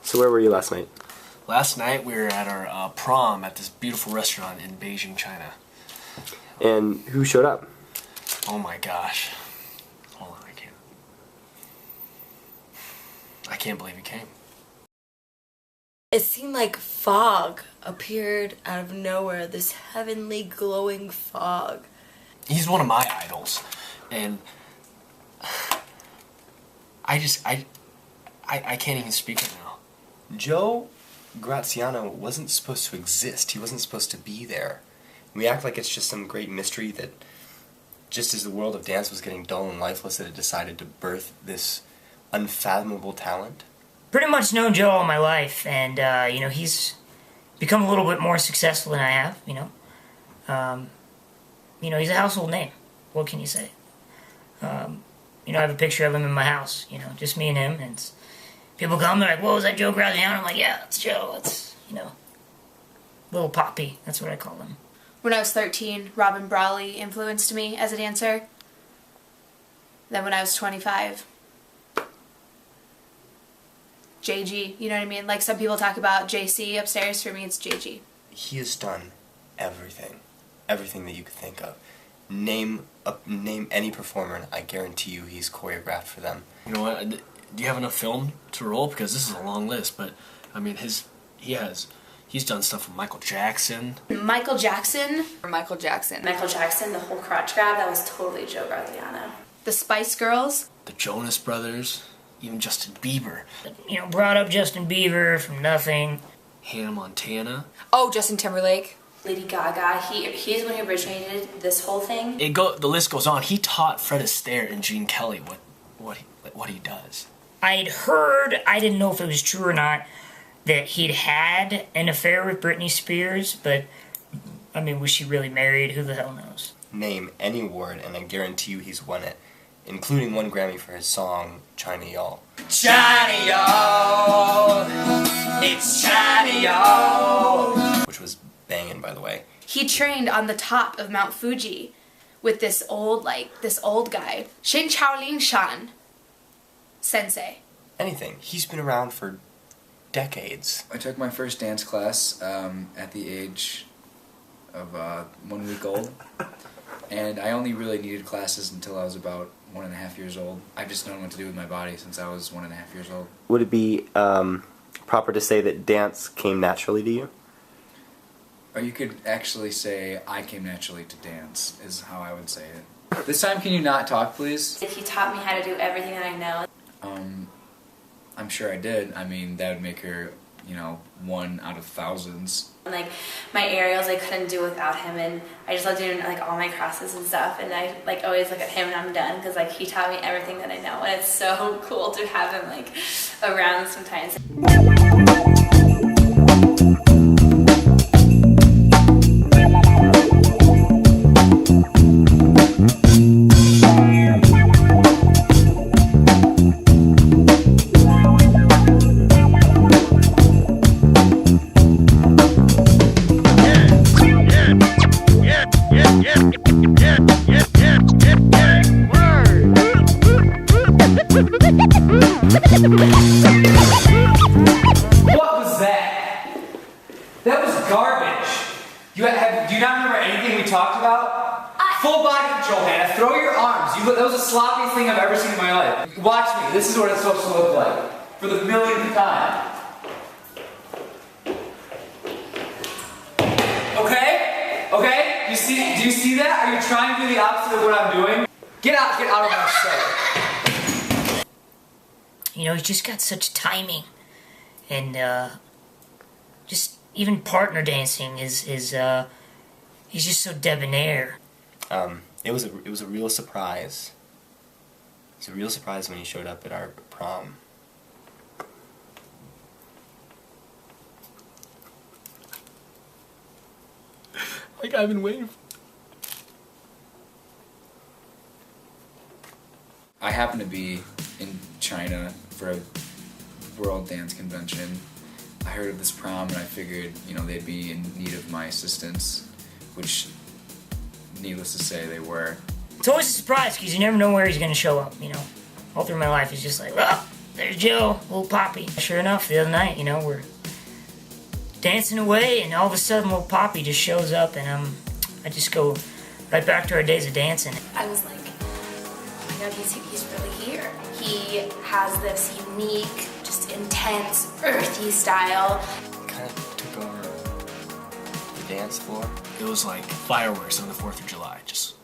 So where were you last night? Last night we were at our prom at this beautiful restaurant in Beijing, China. And who showed up? Oh my gosh. Hold on, I can't believe he came. It seemed like fog appeared out of nowhere, this heavenly glowing fog. He's one of my idols, and I can't even speak right now. Joe Graziano wasn't supposed to exist. He wasn't supposed to be there. We act like it's just some great mystery that, just as the world of dance was getting dull and lifeless, that it decided to birth this unfathomable talent. Pretty much known Joe all my life, and he's become a little bit more successful than I have. He's a household name. What can you say? I have a picture of him in my house. Just me and him. And people come, they're like, "Whoa, is that Joe Graziano?" I'm like, "Yeah, it's Joe. It's little Poppy." That's what I call him. When I was 13, Robin Brawley influenced me as a dancer. Then when I was 25, JG, you know what I mean? Like some people talk about JC upstairs, for me it's JG. He has done everything. Everything that you could think of. Name any performer and I guarantee you he's choreographed for them. You know what? Do you have enough film to roll? Because this is a long list, but I mean he's done stuff with Michael Jackson. Michael Jackson, The whole crotch grab, that was totally Joe Graziano. the Spice Girls, The Jonas Brothers, even Justin Bieber. Brought up Justin Bieber from nothing. Hannah Montana. oh, Justin Timberlake. Lady Gaga, he's the one who originated this whole thing. The list goes on. He taught Fred Astaire and Gene Kelly what he does. I'd heard, I didn't know if it was true or not, that he'd had an affair with Britney Spears, but, was she really married? Who the hell knows? Name any award and I guarantee you he's won it, including one Grammy for his song, China Y'all. China Y'all, it's China Y'all. Which was banging, by the way. He trained on the top of Mount Fuji with this old guy, Shin Chaolin Shan Sensei. Anything. He's been around for decades. I took my first dance class at the age of 1 week old, and I only really needed classes until I was about 1.5 years old. I've just known what to do with my body since I was 1.5 years old. Would it be proper to say that dance came naturally to you? Or you could actually say, I came naturally to dance, is how I would say it. This time, can you not talk, please? He taught me how to do everything that I know. I'm sure I did. That would make her, one out of thousands. Like, my aerials I couldn't do without him, and I just love doing all my crosses and stuff, and I always look at him when I'm done, because he taught me everything that I know, and it's so cool to have him around sometimes. What was that? That was garbage. Do you not remember anything we talked about? Full body control, Hannah. Throw your arms. That was the sloppiest thing I've ever seen in my life. Watch me. This is what it's supposed to look like. For the millionth time. Okay? Do you see that? Are you trying to do the opposite of what I'm doing? Get out of my sight. He's just got such timing. And, just even partner dancing is he's just so debonair. It was a real surprise. It was a real surprise when he showed up at our prom. I've been waiting for. I happened to be in China for a World Dance Convention. I heard of this prom and I figured, they'd be in need of my assistance, which, needless to say, they were. It's always a surprise because you never know where he's going to show up, All through my life, it's just like, there's Joe, little Poppy. Sure enough, the other night, you know, we're dancing away, and all of a sudden, little Poppy just shows up, and I just go right back to our days of dancing. I was like, oh my God, he's really here. He has this unique, just intense, earthy style. Kind of took over the dance floor. It was like fireworks on the 4th of July. Just.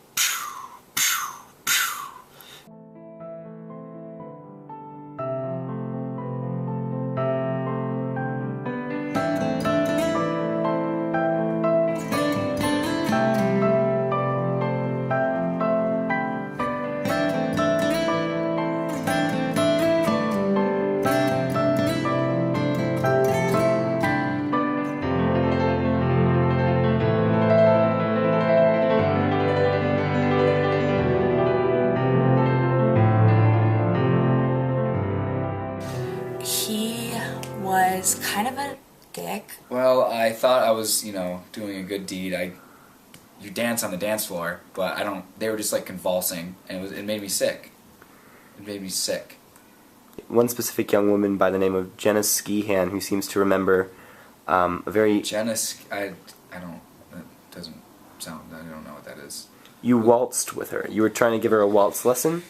He was kind of a dick. Well, I thought I was, you know, doing a good deed. You dance on the dance floor, but I don't. They were just like convulsing, and it made me sick. It made me sick. One specific young woman by the name of Jenna Skihan, who seems to remember a very... Jenna, I don't. That doesn't sound. I don't know what that is. You waltzed with her. You were trying to give her a waltz lesson?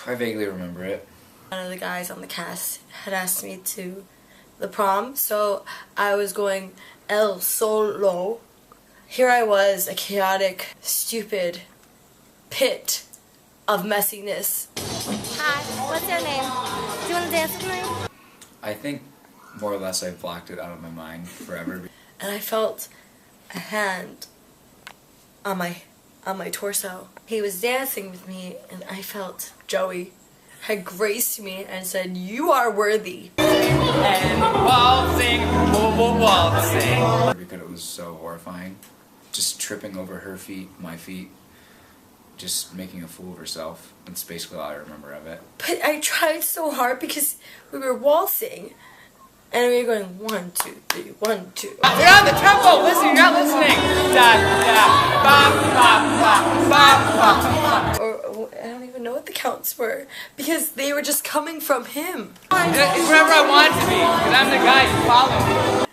I vaguely remember it. One of the guys on the cast had asked me to the prom, so I was going El Solo. Here I was, a chaotic, stupid pit of messiness. Hi, what's your name? Do you want to dance with me? I think more or less I blocked it out of my mind forever. And I felt a hand on my torso. He was dancing with me, and I felt Joey had graced me and said, "You are worthy." And waltzing, waltzing. Because it was so horrifying. Just tripping over her feet, my feet, just making a fool of herself. That's basically all I remember of it. But I tried so hard because we were waltzing, and we were going 1, 2, 3, 1, 2. You're on the tempo. Listen, you're not listening. Da da ba ba ba ba ba. Or I don't even know what the counts were because they were just coming from him. It's wherever I want to be, because I'm the guy you follow.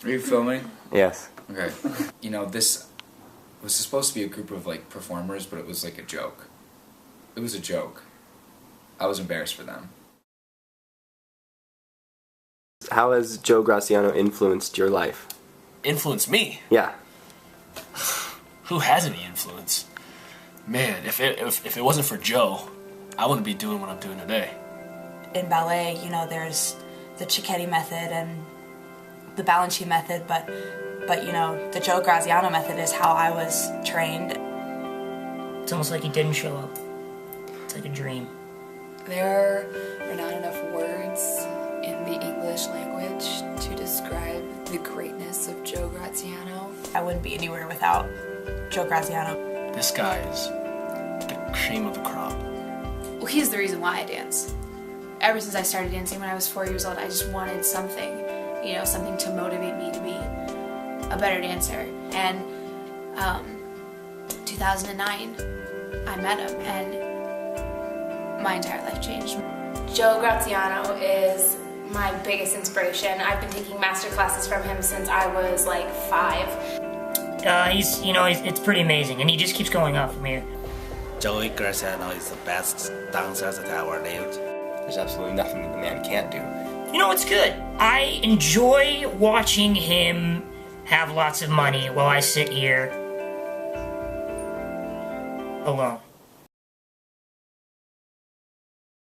Are you filming? Yes. Okay. You know, this was supposed to be a group of like performers, but it was like a joke. It was a joke. I was embarrassed for them. How has Joe Graziano influenced your life? Influence me? Yeah. Who has any influence? Man, if it wasn't for Joe, I wouldn't be doing what I'm doing today. In ballet, you know, there's the Cicchetti method and the Balanchine method, but you know, the Joe Graziano method is how I was trained. It's almost like he didn't show up. It's like a dream. There are not enough words in the English language to describe the greatness of Joe Graziano. I wouldn't be anywhere without Joe Graziano. This guy is the cream of the crop. Well, he's the reason why I dance. Ever since I started dancing when I was 4 years old, I just wanted something, you know, something to motivate me to be a better dancer. And 2009, I met him, and my entire life changed. Joe Graziano is my biggest inspiration. I've been taking master classes from him since I was like 5. It's pretty amazing, and he just keeps going up from here. Joey Graziano is the best dancer that ever lived. There's absolutely nothing that the man can't do. You know, it's good. I enjoy watching him have lots of money while I sit here alone.